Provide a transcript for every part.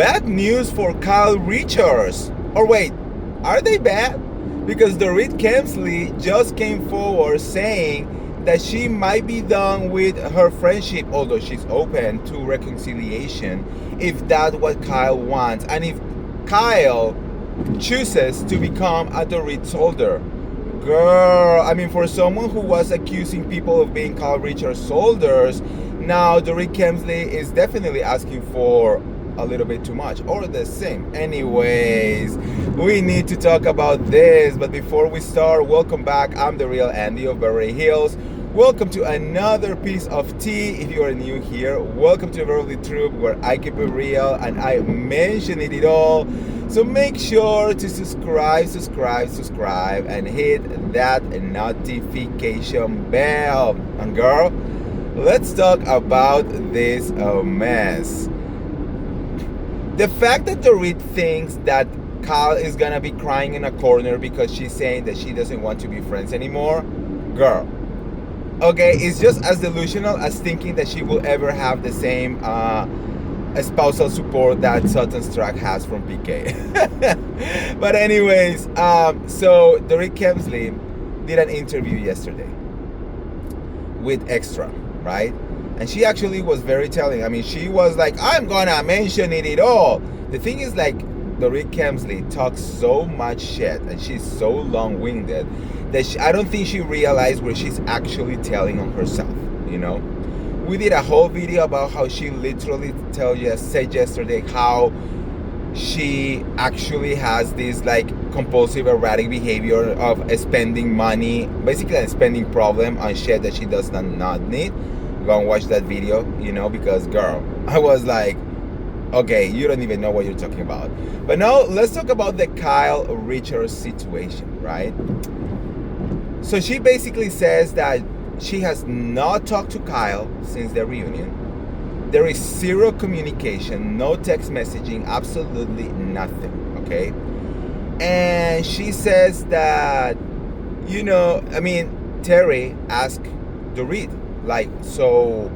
bad news for Kyle Richards. Or wait, are they bad? Because Dorit Kemsley just came forward saying that she might be done with her friendship, although she's open to reconciliation if that's what Kyle wants. And if Kyle chooses to become a Dorit soldier. Girl, I mean, for someone who was accusing people of being Kyle Richards soldiers, now Dorit Kemsley is definitely asking for a little bit too much, or the same. Anyways, we need to talk about this, but before we start, welcome back. I'm the real Andy of Beverly Hills. Welcome to another piece of tea. If you are new here, welcome to the Beverly Troop, where I keep it real and I mention it all. So make sure to subscribe, and hit that notification bell. And girl, let's talk about this mess. The fact that Dorit thinks that Kyle is gonna be crying in a corner because she's saying that she doesn't want to be friends anymore, girl. Okay, it's just as delusional as thinking that she will ever have the same spousal support that Sutton Strack has from PK. But anyways, so Dorit Kemsley did an interview yesterday with Extra, right? And she actually was very telling. I mean, she was like, I'm gonna mention it all. The thing is, like, Dorit Kemsley talks so much shit and she's so long-winded that I don't think she realized where she's actually telling on herself, you know? We did a whole video about how she literally said yesterday how she actually has this like compulsive erratic behavior of spending money, basically a spending problem on shit that she does not need. Go and watch that video, you know, because girl, I was like, okay, you don't even know what you're talking about. But now let's talk about the Kyle Richards situation, right? So she basically says that she has not talked to Kyle since their reunion. There is zero communication, no text messaging, absolutely nothing, okay? And she says that, you know, I mean, Terry asked Dorit, like, so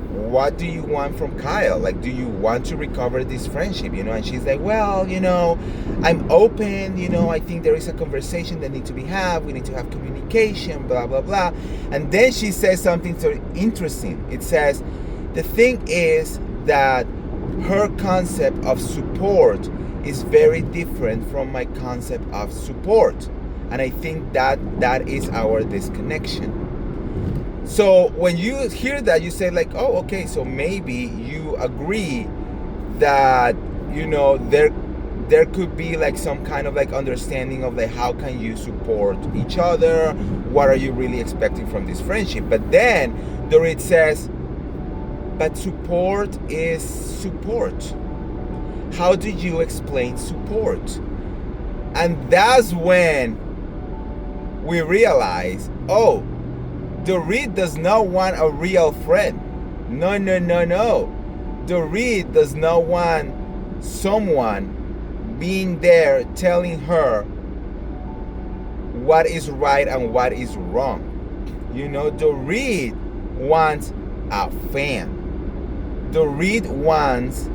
what do you want from Kyle? Like, do you want to recover this friendship, you know? And she's like, well, you know, I'm open, you know, I think there is a conversation that needs to be had. We need to have communication, blah, blah, blah. And then she says something so interesting. It says, the thing is that her concept of support is very different from my concept of support. And I think that is our disconnection. So when you hear that, you say like, oh, okay, so maybe you agree that, you know, there could be like some kind of like understanding of like how can you support each other? What are you really expecting from this friendship? But then Dorit says, but support is support. How do you explain support? And that's when we realize, oh, Dorit does not want a real friend. No. Dorit does not want someone being there telling her what is right and what is wrong. You know, Dorit wants a fan. Dorit wants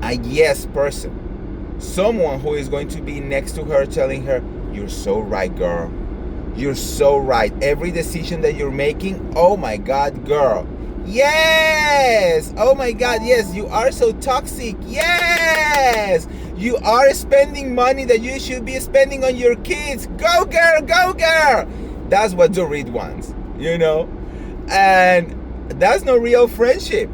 a yes person. Someone who is going to be next to her telling her, you're so right, girl. You're so right. Every decision that you're making, oh my God, girl. Yes! Oh my God, yes, you are so toxic. Yes! You are spending money that you should be spending on your kids. Go, girl, go, girl! That's what Dorit wants, you know? And that's no real friendship.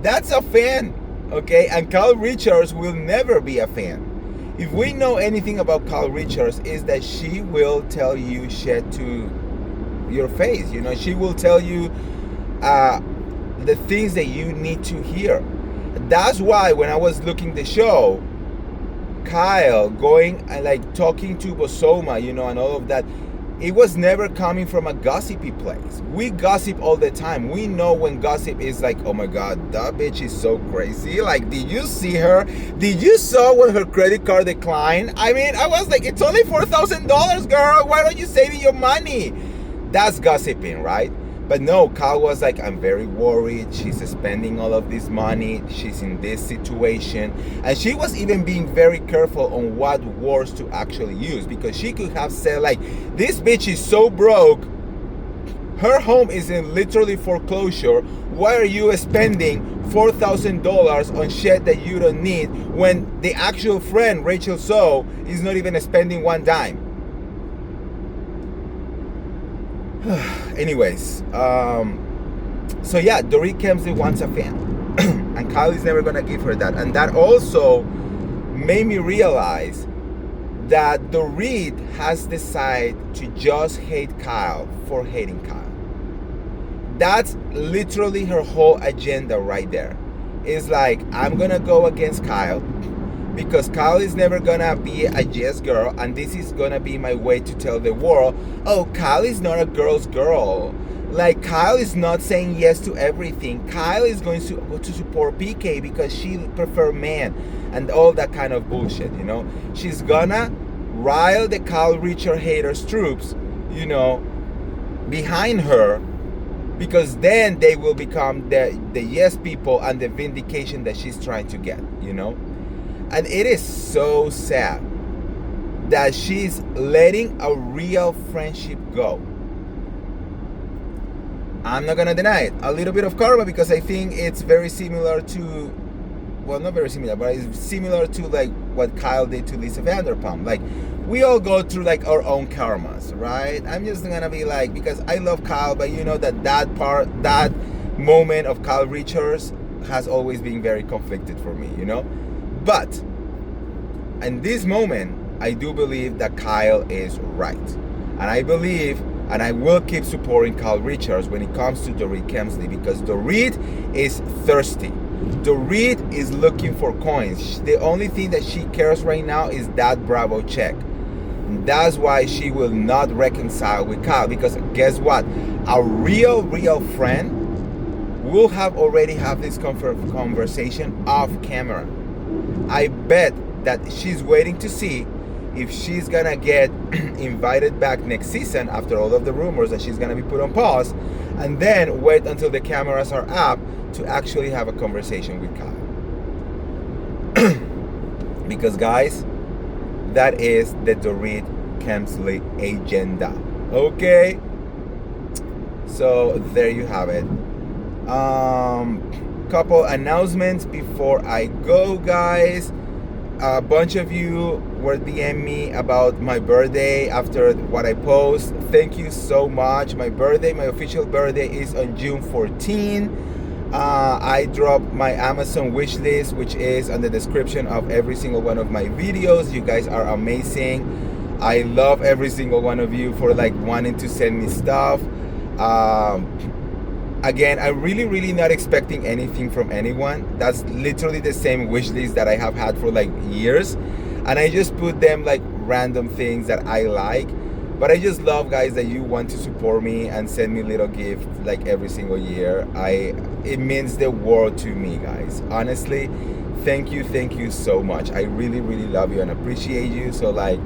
That's a fan, okay? And Kyle Richards will never be a fan. If we know anything about Kyle Richards, is that she will tell you shit to your face. You know, she will tell you the things that you need to hear. That's why when I was looking the show, Kyle going and like talking to Bosoma, you know, and all of that, it was never coming from a gossipy place. We gossip all the time. We know when gossip is like, oh my God, that bitch is so crazy. Like, did you see her? Did you saw when her credit card declined? I mean, I was like, it's only $4,000, girl. Why don't you save your money? That's gossiping, right? But no, Kyle was like, I'm very worried. She's spending all of this money. She's in this situation. And she was even being very careful on what words to actually use, because she could have said like, this bitch is so broke. Her home is in literally foreclosure. Why are you spending $4,000 on shit that you don't need when the actual friend, Rachel So, is not even spending one dime? Anyways, so yeah, Dorit Kemsley wants a fan. And Kyle is never gonna give her that. And that also made me realize that Dorit has decided to just hate Kyle for hating Kyle. That's literally her whole agenda right there. It's like, I'm gonna go against Kyle because Kyle is never gonna be a yes girl, and this is gonna be my way to tell the world, oh, Kyle is not a girl's girl. Like, Kyle is not saying yes to everything. Kyle is going to support PK because she prefer men and all that kind of bullshit, you know. She's gonna rile the Kyle Richard haters troops, you know, behind her, because then they will become the yes people and the vindication that she's trying to get, you know. And it is so sad that she's letting a real friendship go. I'm not gonna deny it. A little bit of karma, because I think it's very similar to, well, not very similar, but it's similar to like what Kyle did to Lisa Vanderpump. Like, we all go through like our own karmas, right? I'm just gonna be like, because I love Kyle, but you know that moment of Kyle Richards has always been very conflicted for me, you know. But in this moment, I do believe that Kyle is right, and I believe, and I will keep supporting Kyle Richards when it comes to Dorit Kemsley, because Dorit is thirsty. Dorit is looking for coins. The only thing that she cares right now is that Bravo check. And that's why she will not reconcile with Kyle, because guess what? A real friend will have already have this conversation off camera. I bet that she's waiting to see if she's gonna get invited back next season after all of the rumors that she's gonna be put on pause, and then wait until the cameras are up to actually have a conversation with Kyle. Because guys, that is the Dorit Kemsley agenda. Okay, so there you have it. Couple announcements before I go, guys. A bunch of you were DMing me about my birthday after what I post. Thank you so much. My official birthday is on June 14. I dropped my Amazon wish list, which is on the description of every single one of my videos. You guys are amazing. I love every single one of you for like wanting to send me stuff. Again, I'm really not expecting anything from anyone. That's literally the same wish list that I have had for like years, and I just put them like random things that I like. But I just love, guys, that you want to support me and send me little gifts like every single year. It means the world to me, guys. Honestly, thank you so much. I really love you and appreciate you. So like,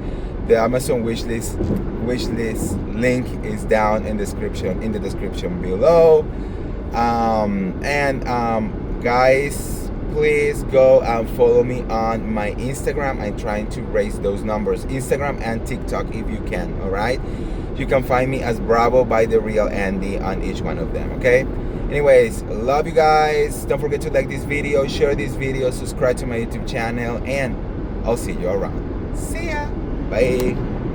the Amazon wish list link is down in the description below. Guys, please go and follow me on my Instagram. I'm trying to raise those numbers, Instagram and TikTok, if you can. All right, you can find me as Bravo by the Real Andy on each one of them. Okay, anyways, love you guys. Don't forget to like this video, share this video, subscribe to my YouTube channel, and I'll see you around. See ya. Bye.